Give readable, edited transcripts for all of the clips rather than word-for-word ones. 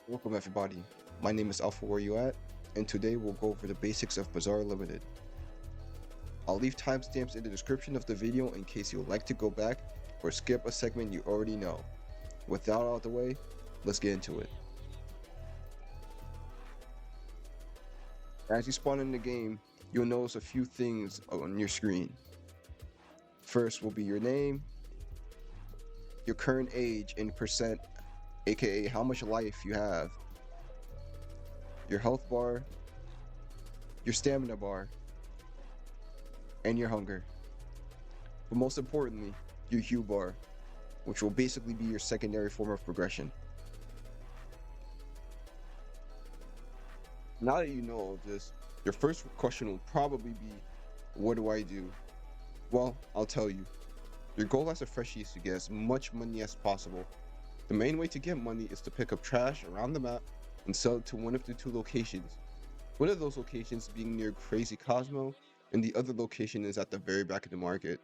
Welcome everybody. My name is Alpha Where You At, and today we'll go over the basics of Bazaar Limited. I'll leave timestamps in the description of the video in case you would like to go back or skip a segment you already know. With that out of the way, let's get into it. As you spawn in the game, you'll notice a few things on your screen. First will be your name, your current age in percent, aka how much life you have, your health bar, your stamina bar, and your hunger. But most importantly, your hue bar, which will basically be your secondary form of progression. Now that you know all of this, your first question will probably be, what do I do? Well, I'll tell you. Your goal as a freshie is to get as much money as possible. The main way to get money is to pick up trash around the map and sell it to one of the two locations. One of those locations being near Crazy Cosmo, and the other location is at the very back of the market.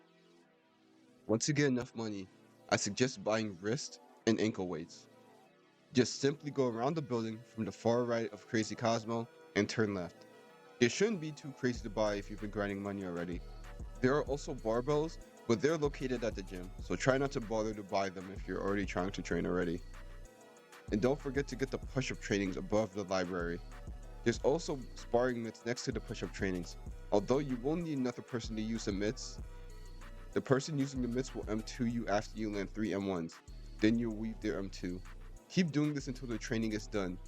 Once you get enough money, I suggest buying wrist and ankle weights. Just simply go around the building from the far right of Crazy Cosmo and turn left. It shouldn't be too crazy to buy if you've been grinding money already. There are also barbells, but they're located at the gym, so try not to bother to buy them if you're already trying to train already. And don't forget to get the push-up trainings above the library. There's also sparring mitts next to the push-up trainings. Although you will need another person to use the mitts, the person using the mitts will M2 you after you land 3 M1s. Then you'll weave their M2. Keep doing this until the training is done.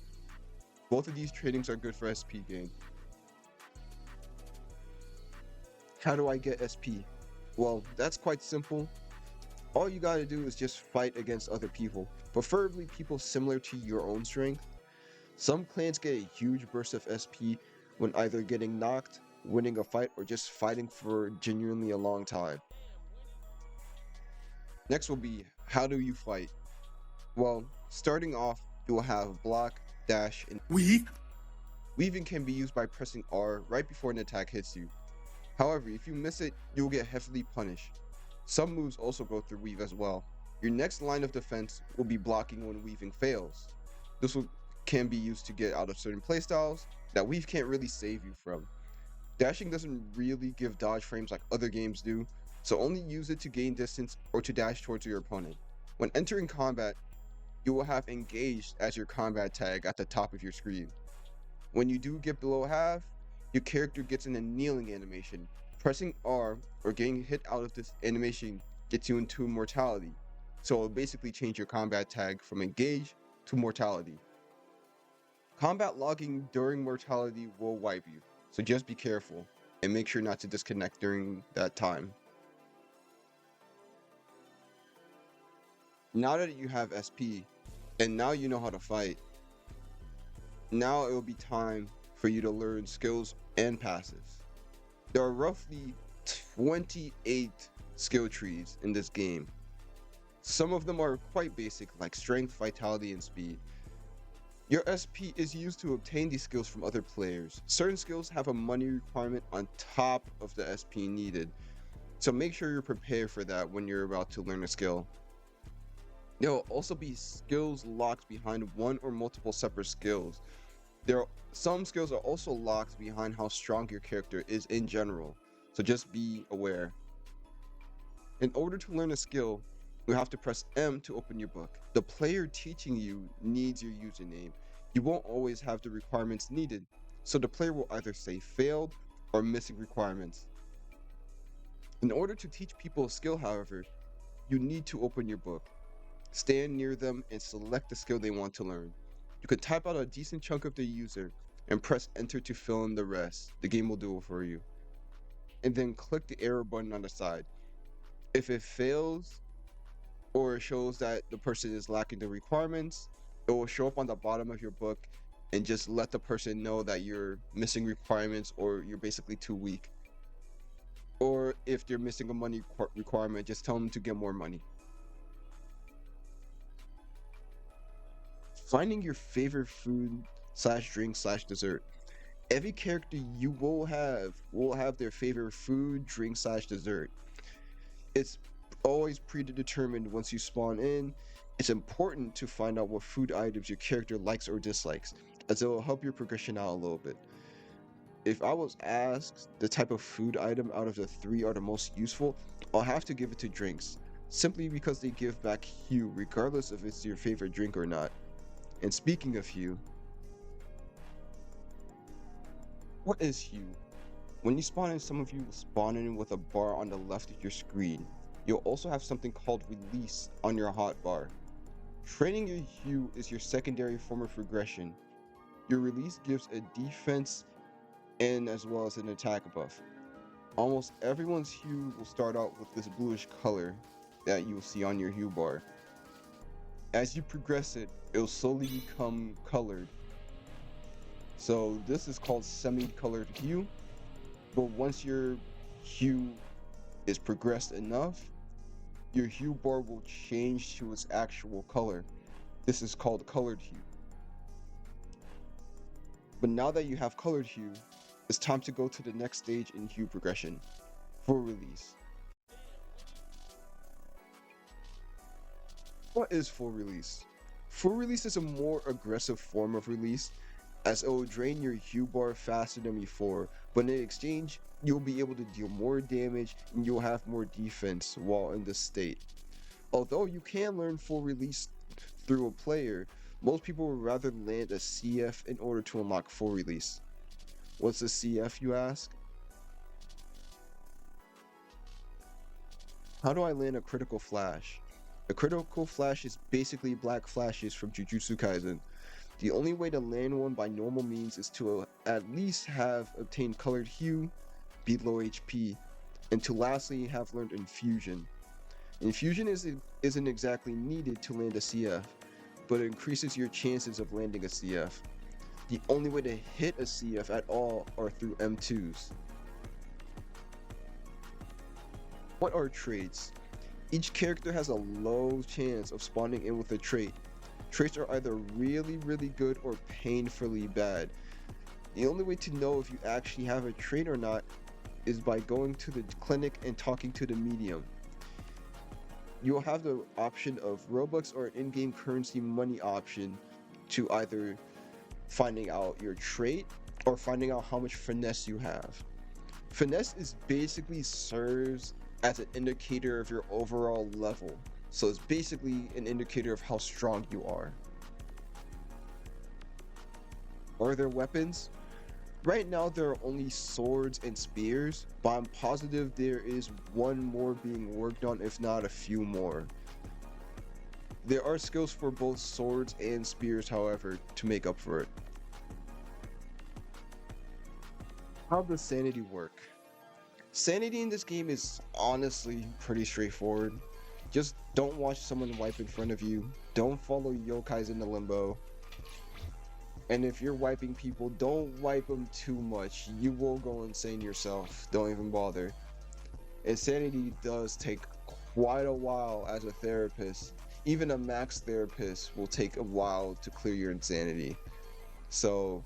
Both of these trainings are good for SP gain. How do I get SP? Well, that's quite simple. All you gotta do is just fight against other people, preferably people similar to your own strength. Some clans get a huge burst of SP when either getting knocked, winning a fight, or just fighting for genuinely a long time. Next will be, how do you fight? Well, starting off, you will have block, dash, and Weave. Weaving can be used by pressing R right before an attack hits you. However, if you miss it, you will get heavily punished. Some moves also go through weave as well. Your next line of defense will be blocking when weaving fails. Can be used to get out of certain playstyles that weave can't really save you from. Dashing doesn't really give dodge frames like other games do, so only use it to gain distance or to dash towards your opponent. When entering combat, you will have engaged as your combat tag at the top of your screen. When you do get below half, your character gets an annealing animation. Pressing R or getting hit out of this animation gets you into mortality, so it'll basically change your combat tag from engage to mortality. Combat logging during mortality will wipe you, so just be careful and make sure not to disconnect during that time. Now that you have SP, and now you know how to fight, now it will be time for you to learn skills and passives. There are roughly 28 skill trees in this game. Some of them are quite basic, like strength, vitality, and speed. Your SP is used to obtain these skills from other players. Certain skills have a money requirement on top of the SP needed, so make sure you're prepared for that when you're about to learn a skill. There will also be skills locked behind one or multiple separate skills. Some skills are also locked behind how strong your character is in general, so just be aware. In order to learn a skill, you have to press M to open your book. The player teaching you needs your username. You won't always have the requirements needed, so the player will either say failed or missing requirements. In order to teach people a skill, however, you need to open your book. Stand near them and select the skill they want to learn. You can type out a decent chunk of the user and press enter to fill in the rest. The game will do it for you. And then click the arrow button on the side. If it fails or it shows that the person is lacking the requirements, it will show up on the bottom of your book and just let the person know that you're missing requirements or you're basically too weak. Or if they're missing a money requirement, just tell them to get more money. Finding your favorite food / drink / dessert. Every character you will have their favorite food, drink / dessert. It's always predetermined once you spawn in, It's important to find out what food items your character likes or dislikes, as it will help your progression out a little bit. If I was asked the type of food item out of the three are the most useful, I'll have to give it to drinks, simply because they give back hue regardless if it's your favorite drink or not. And speaking of hue, what is hue? When you spawn in, some of you will spawn in with a bar on the left of your screen. You'll also have something called release on your hotbar. Training your hue is your secondary form of progression. Your release gives a defense and as well as an attack buff. Almost everyone's hue will start out with this bluish color that you'll see on your hue bar. As you progress it, it'll slowly become colored. So this is called semi-colored hue, but once your hue is progressed enough, your hue bar will change to its actual color. This is called colored hue. But now that you have colored hue, it's time to go to the next stage in hue progression, full release. What is full release? Full release is a more aggressive form of release, as it will drain your hue bar faster than before, but in exchange, you'll be able to deal more damage and you'll have more defense while in this state. Although you can learn full release through a player, most people would rather land a CF in order to unlock full release. What's a CF, you ask? How do I land a critical flash? A critical flash is basically black flashes from Jujutsu Kaisen. The only way to land one by normal means is to at least have obtained colored hue, be low HP, and to lastly have learned infusion. Infusion isn't exactly needed to land a CF, but it increases your chances of landing a CF. The only way to hit a CF at all are through M2s. What are traits? Each character has a low chance of spawning in with a trait. Traits are either really good or painfully bad. The only way to know if you actually have a trait or not is by going to the clinic and talking to the medium. You'll have the option of Robux or an in-game currency money option to either finding out your trait or finding out how much finesse you have. Finesse is basically serves as an indicator of your overall level. So it's basically an indicator of how strong you are. Are there weapons? Right now there are only swords and spears, but I'm positive there is one more being worked on, if not a few more. There are skills for both swords and spears, however, to make up for it. How does Sanity work? Sanity in this game is honestly pretty straightforward. Just don't watch someone wipe in front of you. Don't follow yokais into limbo. And if you're wiping people, don't wipe them too much. You will go insane yourself. Don't even bother. Insanity does take quite a while as a therapist. Even a max therapist will take a while to clear your insanity. So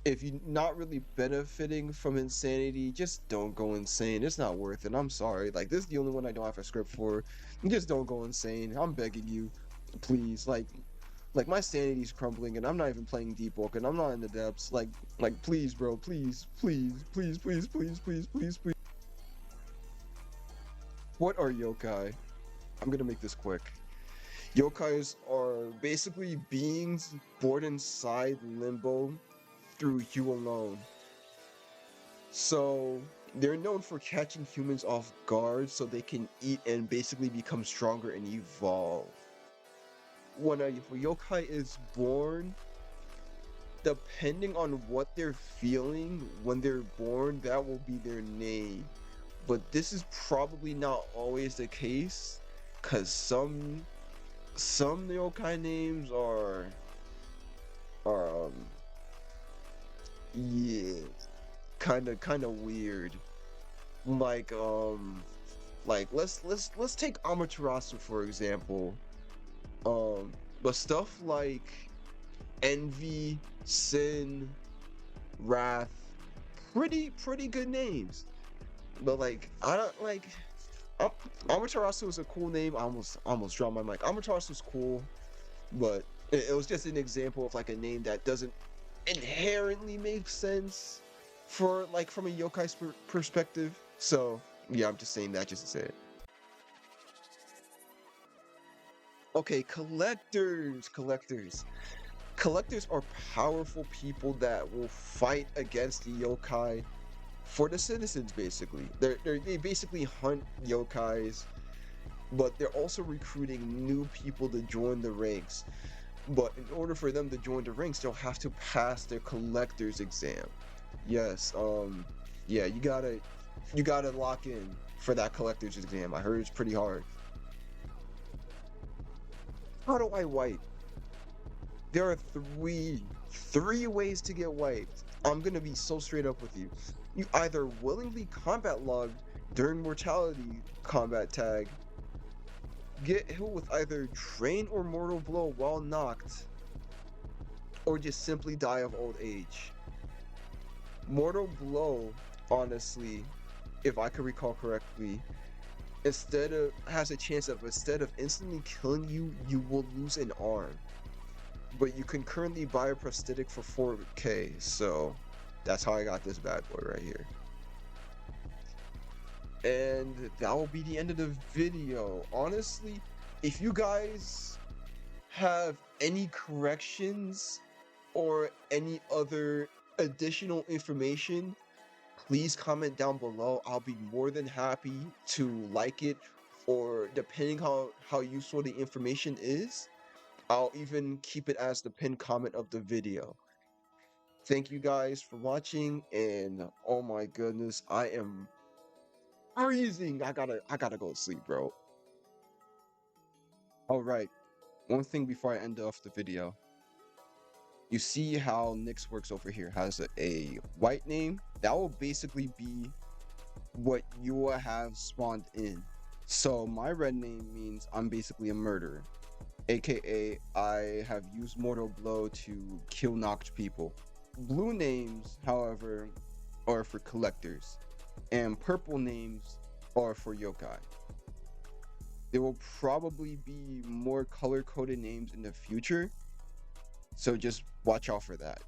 if you're not really benefiting from insanity, just don't go insane. It's not worth it. I'm sorry. Like, this is the only one I don't have a script for. Just don't go insane. I'm begging you. Please. Like my sanity's crumbling and I'm not even playing Deep Walk and I'm not in the depths. Like please, bro. Please. What are yokai? I'm gonna make this quick. Yokais are basically beings born inside limbo through hue alone. So they're known for catching humans off guard so they can eat and basically become stronger and evolve. When a yokai is born, depending on what they're feeling when they're born, that will be their name. But this is probably not always the case, cause some yokai names are yeah, kind of weird. Like let's take Amaterasu for example. But stuff like envy, sin, wrath, pretty good names. But like I Amaterasu is a cool name. I almost dropped my mic. Amaterasu is cool, but it was just an example of like a name that doesn't inherently make sense for like from a yokai perspective. So yeah, I'm just saying that just to say it. Okay, collectors are powerful people that will fight against the yokai for the citizens. Basically, they basically hunt yokais, but they're also recruiting new people to join the ranks. But in order for them to join the ranks, they'll have to pass their collector's exam. Yes, yeah, you gotta lock in for that collector's exam. I heard it's pretty hard. How do I wipe? There are three ways to get wiped. I'm gonna be so straight up with you. You either willingly combat log during mortality combat tag, get hit with either drain or mortal blow while knocked, or just simply die of old age. Mortal blow, honestly, if I could recall correctly, has a chance of instead of instantly killing you, you will lose an arm. But you can currently buy a prosthetic for 4K, so that's how I got this bad boy right here. And that will be the end of the video. Honestly, if you guys have any corrections or any other additional information, please comment down below. I'll be more than happy to like it, or depending how useful the information is, I'll even keep it as the pinned comment of the video. Thank you guys for watching, and oh my goodness, I am freezing. I gotta go to sleep, bro. All right, one thing before I end off the video. You see how Nyx works over here has a white name? That will basically be what you will have spawned in. So my red name means I'm basically a murderer, aka I have used mortal blow to kill knocked people. Blue names, however, are for collectors, and purple names are for yokai. There will probably be more color-coded names in the future, so just watch out for that.